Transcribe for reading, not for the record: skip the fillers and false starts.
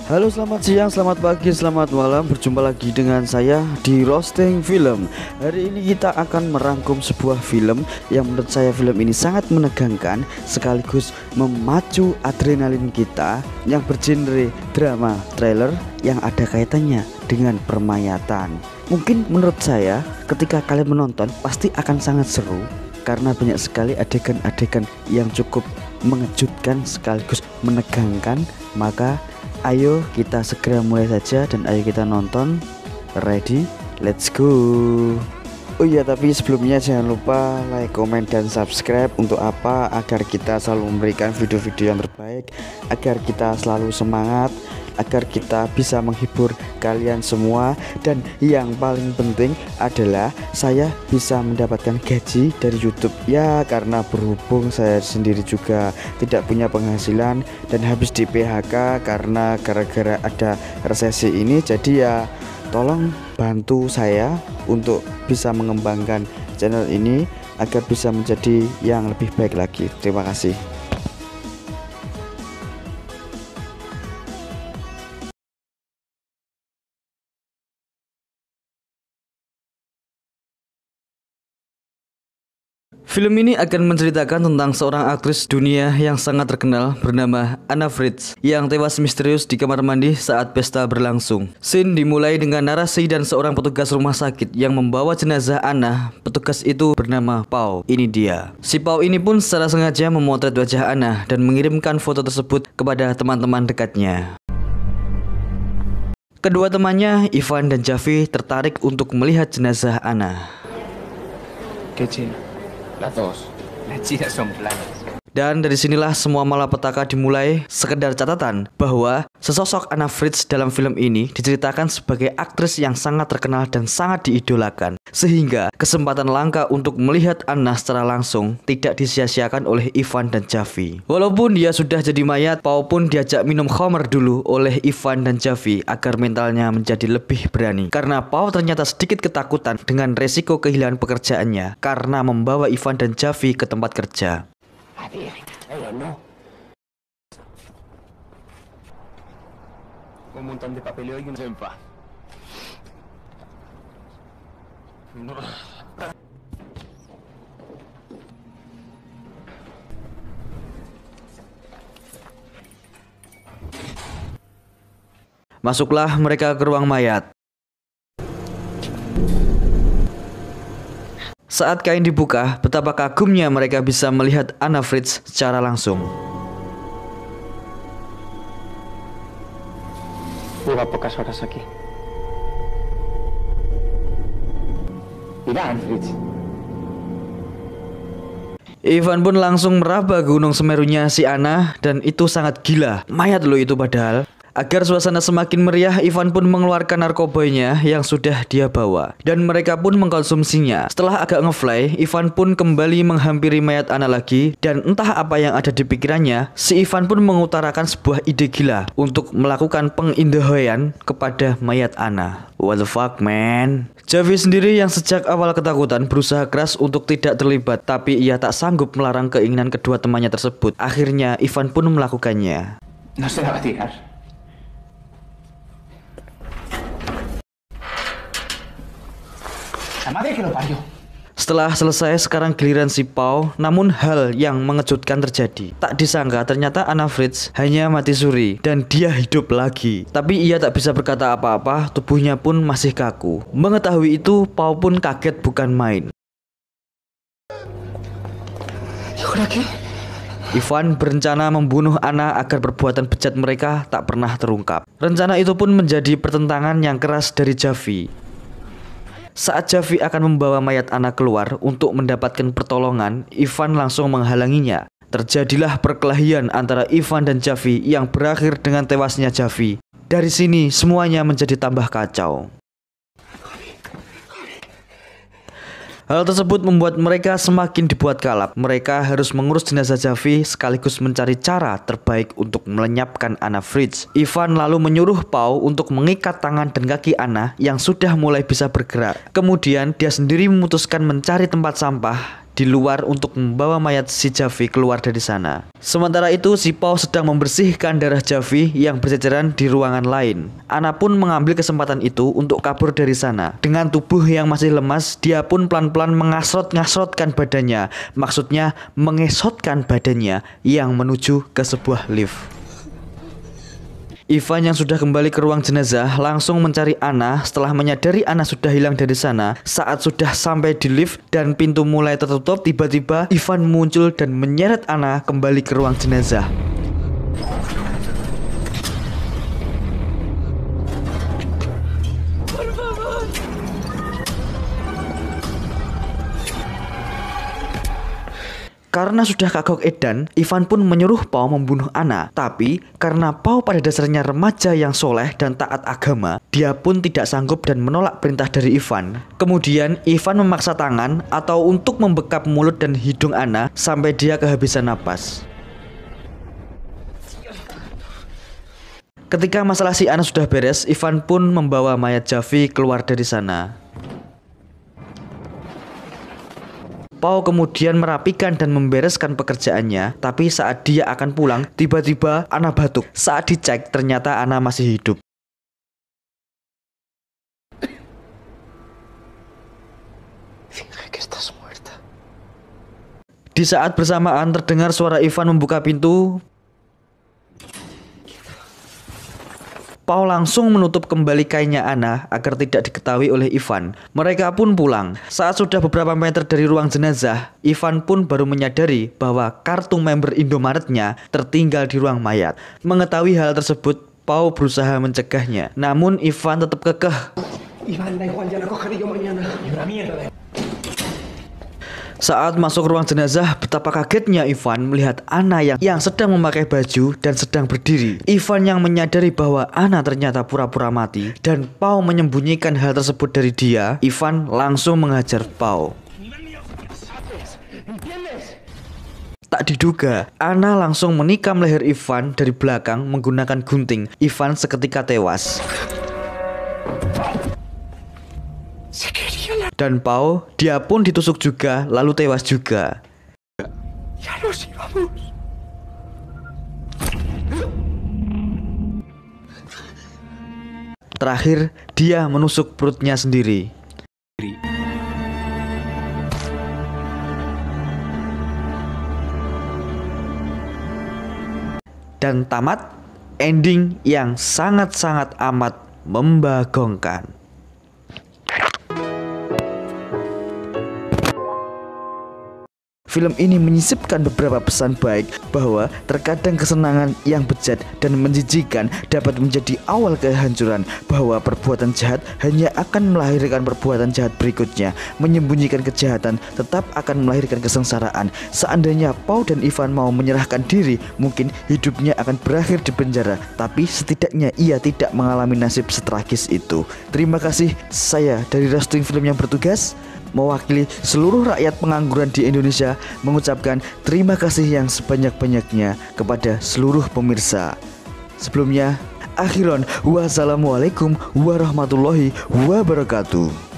Halo, selamat siang, selamat pagi, selamat malam. Berjumpa lagi dengan saya di Roasting Film. Hari ini kita akan merangkum sebuah film yang menurut saya film ini sangat menegangkan sekaligus memacu adrenalin kita, yang bergenre drama thriller yang ada kaitannya dengan permayatan. Mungkin menurut saya ketika kalian menonton pasti akan sangat seru karena banyak sekali adegan-adegan yang cukup mengejutkan sekaligus menegangkan. Maka ayo kita segera mulai saja dan ayo kita nonton. Ready? Let's go. Oh iya, tapi sebelumnya jangan lupa like, comment, dan subscribe. Untuk apa? Agar kita selalu memberikan video-video yang terbaik, agar kita selalu semangat, agar kita bisa menghibur kalian semua. Dan yang paling penting adalah saya bisa mendapatkan gaji dari YouTube. Ya, karena berhubung saya sendiri juga tidak punya penghasilan dan habis di PHK karena gara-gara ada resesi ini. Jadi ya tolong bantu saya untuk bisa mengembangkan channel ini agar bisa menjadi yang lebih baik lagi. Terima kasih. Film ini akan menceritakan tentang seorang aktris dunia yang sangat terkenal bernama Anna Fritz yang tewas misterius di kamar mandi saat pesta berlangsung. Scene dimulai dengan narasi dan seorang petugas rumah sakit yang membawa jenazah Anna. Petugas itu bernama Paul. Ini dia. Si Paul ini pun secara sengaja memotret wajah Anna dan mengirimkan foto tersebut kepada teman-teman dekatnya. Kedua temannya, Ivan dan Javi, tertarik untuk melihat jenazah Anna. Kecil. Las dos. Las chinas son planas. Dan dari sinilah semua malapetaka dimulai. Sekedar catatan bahwa sesosok Anna Fritz dalam film ini diceritakan sebagai aktris yang sangat terkenal dan sangat diidolakan, sehingga kesempatan langka untuk melihat Anna secara langsung tidak disia-siakan oleh Ivan dan Javi. Walaupun dia sudah jadi mayat, Paul pun diajak minum khamr dulu oleh Ivan dan Javi agar mentalnya menjadi lebih berani. Karena Paul ternyata sedikit ketakutan dengan resiko kehilangan pekerjaannya karena membawa Ivan dan Javi ke tempat kerja. No. Un montón de papeleo y un senpa. No. Masuklah mereka ke ruang mayat. Saat kain dibuka, betapa kagumnya mereka bisa melihat Anna Fritz secara langsung. Lleva pocas horas aquí. Mira, Fritz. Ivan pun langsung meraba gunung Semerunya si Anna, dan itu sangat gila. Mayat loh itu padahal. Agar suasana semakin meriah, Ivan pun mengeluarkan narkobanya yang sudah dia bawa, dan mereka pun mengkonsumsinya. Setelah agak ngefly, Ivan pun kembali menghampiri mayat Anna lagi, dan entah apa yang ada di pikirannya, si Ivan pun mengutarakan sebuah ide gila untuk melakukan pengindahaian kepada mayat Anna. What the fuck, man? Javi sendiri yang sejak awal ketakutan berusaha keras untuk tidak terlibat, tapi ia tak sanggup melarang keinginan kedua temannya tersebut. Akhirnya Ivan pun melakukannya. No se la va a tirar. La madre que lo parió. Setelah selesai, sekarang giliran si Paul. Namun hal yang mengejutkan terjadi. Tak disangka ternyata Anna Fritz hanya mati suri dan dia hidup lagi. Tapi ia tak bisa berkata apa-apa, tubuhnya pun masih kaku. Mengetahui itu, Paul pun kaget bukan main. Ivan berencana membunuh Anna agar perbuatan bejat mereka tak pernah terungkap. Rencana itu pun menjadi pertentangan yang keras dari Javi. Saat Javi akan membawa mayat Anna keluar untuk mendapatkan pertolongan, Ivan langsung menghalanginya. Terjadilah perkelahian antara Ivan dan Javi yang berakhir dengan tewasnya Javi. Dari sini semuanya menjadi tambah kacau. Hal tersebut membuat mereka semakin dibuat kalap. Mereka harus mengurus jenazah Javi sekaligus mencari cara terbaik untuk melenyapkan Anna Fritz. Ivan lalu menyuruh Paul untuk mengikat tangan dan kaki Anna yang sudah mulai bisa bergerak. Kemudian dia sendiri memutuskan mencari tempat sampah di luar untuk membawa mayat si Javi keluar dari sana. Sementara itu si Pao sedang membersihkan darah Javi yang berceceran di ruangan lain. Ana pun mengambil kesempatan itu untuk kabur dari sana. Dengan tubuh yang masih lemas, dia pun pelan-pelan mengasrot-ngasrotkan badannya. Maksudnya mengesotkan badannya yang menuju ke sebuah lift. Ivan yang sudah kembali ke ruang jenazah langsung mencari Ana. Setelah menyadari Ana sudah hilang dari sana, saat sudah sampai di lift dan pintu mulai tertutup, tiba-tiba Ivan muncul dan menyeret Ana kembali ke ruang jenazah. Karena sudah kagok edan, Ivan pun menyuruh Pao membunuh Ana. Tapi karena Pao pada dasarnya remaja yang soleh dan taat agama, dia pun tidak sanggup dan menolak perintah dari Ivan. Kemudian Ivan memaksa tangan atau untuk membekap mulut dan hidung Ana sampai dia kehabisan napas. Ketika masalah si Ana sudah beres, Ivan pun membawa mayat Javi keluar dari sana. Pao kemudian merapikan dan membereskan pekerjaannya, tapi saat dia akan pulang, tiba-tiba Ana batuk. Saat dicek, ternyata Ana masih hidup. Di saat bersamaan terdengar suara Ivan membuka pintu. Pao langsung menutup kembali kainnya Ana agar tidak diketahui oleh Ivan. Mereka pun pulang. Saat sudah beberapa meter dari ruang jenazah, Ivan pun baru menyadari bahwa kartu member Indomaretnya tertinggal di ruang mayat. Mengetahui hal tersebut, Pao berusaha mencegahnya. Namun Ivan tetap kekeh. Saat masuk ruang jenazah, betapa kagetnya Ivan melihat Ana yang sedang memakai baju dan sedang berdiri. Ivan yang menyadari bahwa Ana ternyata pura-pura mati dan Pao menyembunyikan hal tersebut dari dia, Ivan langsung menghajar Pao. Tak diduga, Ana langsung menikam leher Ivan dari belakang menggunakan gunting. Ivan seketika tewas. Dan Pao, dia pun ditusuk juga, lalu tewas juga. Terakhir, dia menusuk perutnya sendiri. Dan tamat, ending yang sangat-sangat amat membagongkan. Film ini menyisipkan beberapa pesan baik bahwa terkadang kesenangan yang bejat dan menjijikan dapat menjadi awal kehancuran, bahwa perbuatan jahat hanya akan melahirkan perbuatan jahat berikutnya. Menyembunyikan kejahatan tetap akan melahirkan kesengsaraan. Seandainya Pao dan Ivan mau menyerahkan diri, mungkin hidupnya akan berakhir di penjara, tapi setidaknya ia tidak mengalami nasib setragis itu. Terima kasih, saya dari Roasting Film yang bertugas mewakili seluruh rakyat pengangguran di Indonesia mengucapkan terima kasih yang sebanyak-banyaknya kepada seluruh pemirsa. Sebelumnya, akhiron wassalamualaikum warahmatullahi wabarakatuh.